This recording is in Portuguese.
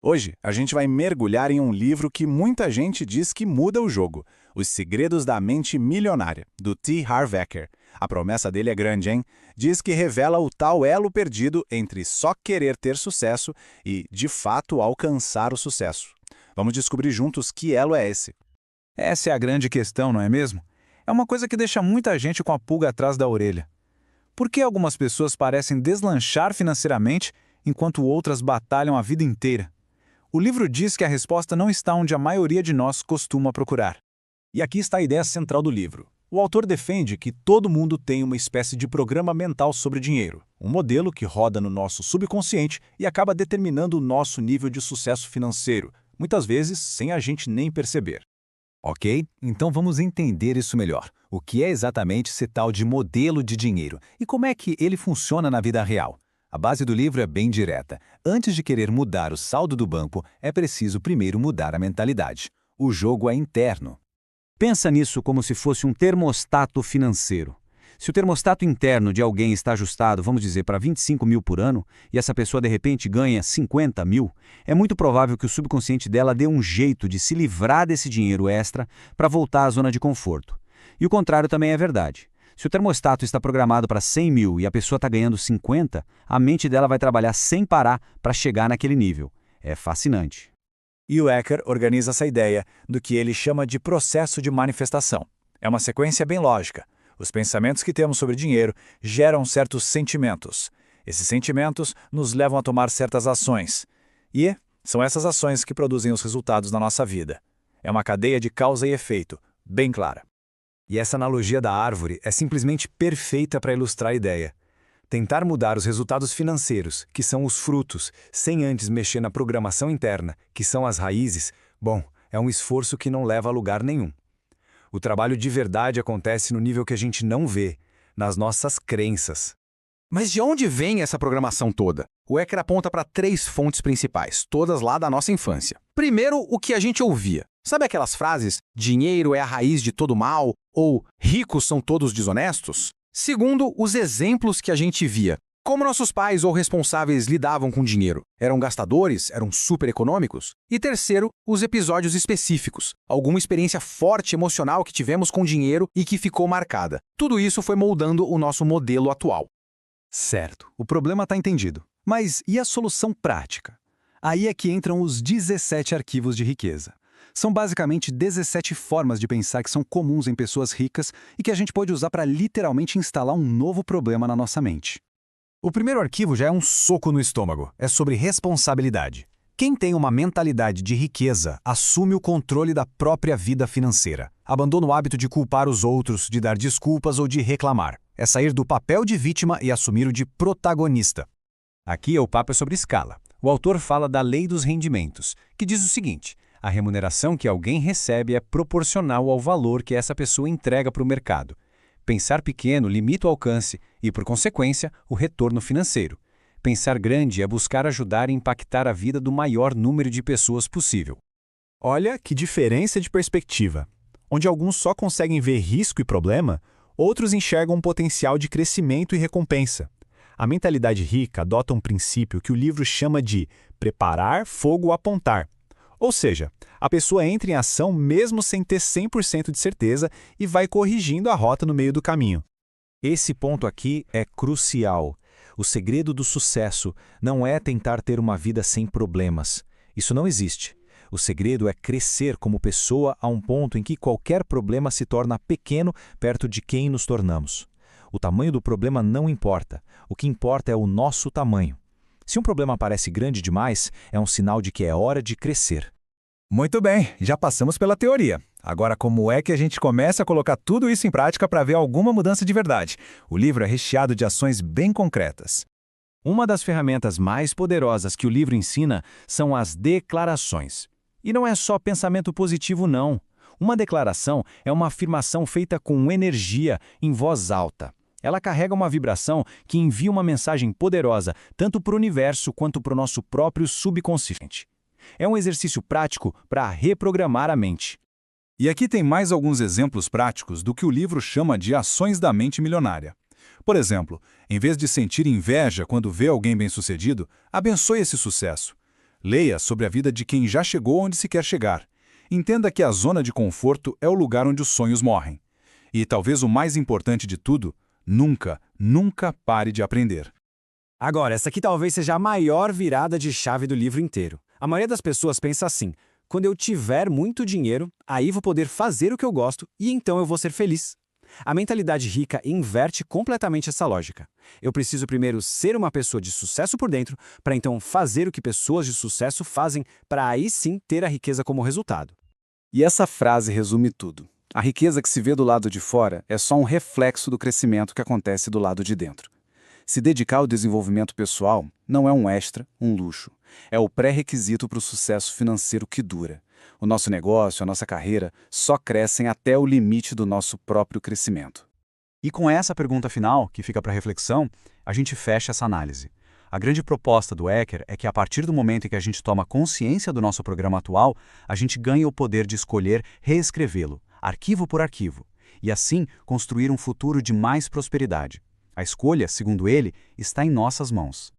Hoje, a gente vai mergulhar em um livro que muita gente diz que muda o jogo, Os Segredos da Mente Milionária, do T. Harv Eker. A promessa dele é grande, hein? Diz que revela o tal elo perdido entre só querer ter sucesso e, de fato, alcançar o sucesso. Vamos descobrir juntos que elo é esse. Essa é a grande questão, não é mesmo? É uma coisa que deixa muita gente com a pulga atrás da orelha. Por que algumas pessoas parecem deslanchar financeiramente enquanto outras batalham a vida inteira? O livro diz que a resposta não está onde a maioria de nós costuma procurar. E aqui está a ideia central do livro. O autor defende que todo mundo tem uma espécie de programa mental sobre dinheiro, um modelo que roda no nosso subconsciente e acaba determinando o nosso nível de sucesso financeiro, muitas vezes sem a gente nem perceber. Ok, então vamos entender isso melhor. O que é exatamente esse tal de modelo de dinheiro e como é que ele funciona na vida real? A base do livro é bem direta. Antes de querer mudar o saldo do banco, é preciso primeiro mudar a mentalidade. O jogo é interno. Pensa nisso como se fosse um termostato financeiro. Se o termostato interno de alguém está ajustado, vamos dizer, para 25 mil por ano, e essa pessoa de repente ganha 50 mil, é muito provável que o subconsciente dela dê um jeito de se livrar desse dinheiro extra para voltar à zona de conforto. E o contrário também é verdade. Se o termostato está programado para 100 mil e a pessoa está ganhando 50, a mente dela vai trabalhar sem parar para chegar naquele nível. É fascinante. E o Eker organiza essa ideia do que ele chama de processo de manifestação. É uma sequência bem lógica. Os pensamentos que temos sobre dinheiro geram certos sentimentos. Esses sentimentos nos levam a tomar certas ações. E são essas ações que produzem os resultados na nossa vida. É uma cadeia de causa e efeito, bem clara. E essa analogia da árvore é simplesmente perfeita para ilustrar a ideia. Tentar mudar os resultados financeiros, que são os frutos, sem antes mexer na programação interna, que são as raízes, bom, é um esforço que não leva a lugar nenhum. O trabalho de verdade acontece no nível que a gente não vê, nas nossas crenças. Mas de onde vem essa programação toda? O Eker aponta para 3 fontes principais, todas lá da nossa infância. Primeiro, o que a gente ouvia. Sabe aquelas frases, dinheiro é a raiz de todo mal, ou ricos são todos desonestos? Segundo, os exemplos que a gente via. Como nossos pais ou responsáveis lidavam com dinheiro? Eram gastadores? Eram super econômicos? E terceiro, os episódios específicos. Alguma experiência forte emocional que tivemos com dinheiro e que ficou marcada. Tudo isso foi moldando o nosso modelo atual. Certo, o problema está entendido. Mas e a solução prática? Aí é que entram os 17 arquivos de riqueza. São basicamente 17 formas de pensar que são comuns em pessoas ricas e que a gente pode usar para literalmente instalar um novo problema na nossa mente. O primeiro arquivo já é um soco no estômago. É sobre responsabilidade. Quem tem uma mentalidade de riqueza assume o controle da própria vida financeira. Abandona o hábito de culpar os outros, de dar desculpas ou de reclamar. É sair do papel de vítima e assumir o de protagonista. Aqui o papo é sobre escala. O autor fala da lei dos rendimentos, que diz o seguinte: a remuneração que alguém recebe é proporcional ao valor que essa pessoa entrega para o mercado. Pensar pequeno limita o alcance e, por consequência, o retorno financeiro. Pensar grande é buscar ajudar e impactar a vida do maior número de pessoas possível. Olha que diferença de perspectiva. Onde alguns só conseguem ver risco e problema, outros enxergam um potencial de crescimento e recompensa. A mentalidade rica adota um princípio que o livro chama de preparar fogo apontar. Ou seja, a pessoa entra em ação mesmo sem ter 100% de certeza e vai corrigindo a rota no meio do caminho. Esse ponto aqui é crucial. O segredo do sucesso não é tentar ter uma vida sem problemas. Isso não existe. O segredo é crescer como pessoa a um ponto em que qualquer problema se torna pequeno perto de quem nos tornamos. O tamanho do problema não importa. O que importa é o nosso tamanho. Se um problema parece grande demais, é um sinal de que é hora de crescer. Muito bem, já passamos pela teoria. Agora, como é que a gente começa a colocar tudo isso em prática para ver alguma mudança de verdade? O livro é recheado de ações bem concretas. Uma das ferramentas mais poderosas que o livro ensina são as declarações. E não é só pensamento positivo, não. Uma declaração é uma afirmação feita com energia, em voz alta. Ela carrega uma vibração que envia uma mensagem poderosa tanto para o universo quanto para o nosso próprio subconsciente. É um exercício prático para reprogramar a mente. E aqui tem mais alguns exemplos práticos do que o livro chama de ações da mente milionária. Por exemplo, em vez de sentir inveja quando vê alguém bem-sucedido, abençoe esse sucesso. Leia sobre a vida de quem já chegou onde se quer chegar. Entenda que a zona de conforto é o lugar onde os sonhos morrem. E talvez o mais importante de tudo, nunca, nunca pare de aprender. Agora, essa aqui talvez seja a maior virada de chave do livro inteiro. A maioria das pessoas pensa assim: quando eu tiver muito dinheiro, aí vou poder fazer o que eu gosto e então eu vou ser feliz. A mentalidade rica inverte completamente essa lógica. Eu preciso primeiro ser uma pessoa de sucesso por dentro, para então fazer o que pessoas de sucesso fazem, para aí sim ter a riqueza como resultado. E essa frase resume tudo. A riqueza que se vê do lado de fora é só um reflexo do crescimento que acontece do lado de dentro. Se dedicar ao desenvolvimento pessoal não é um extra, um luxo. É o pré-requisito para o sucesso financeiro que dura. O nosso negócio, a nossa carreira, só crescem até o limite do nosso próprio crescimento. E com essa pergunta final, que fica para reflexão, a gente fecha essa análise. A grande proposta do Eker é que a partir do momento em que a gente toma consciência do nosso programa atual, a gente ganha o poder de escolher reescrevê-lo, arquivo por arquivo, e assim construir um futuro de mais prosperidade. A escolha, segundo ele, está em nossas mãos.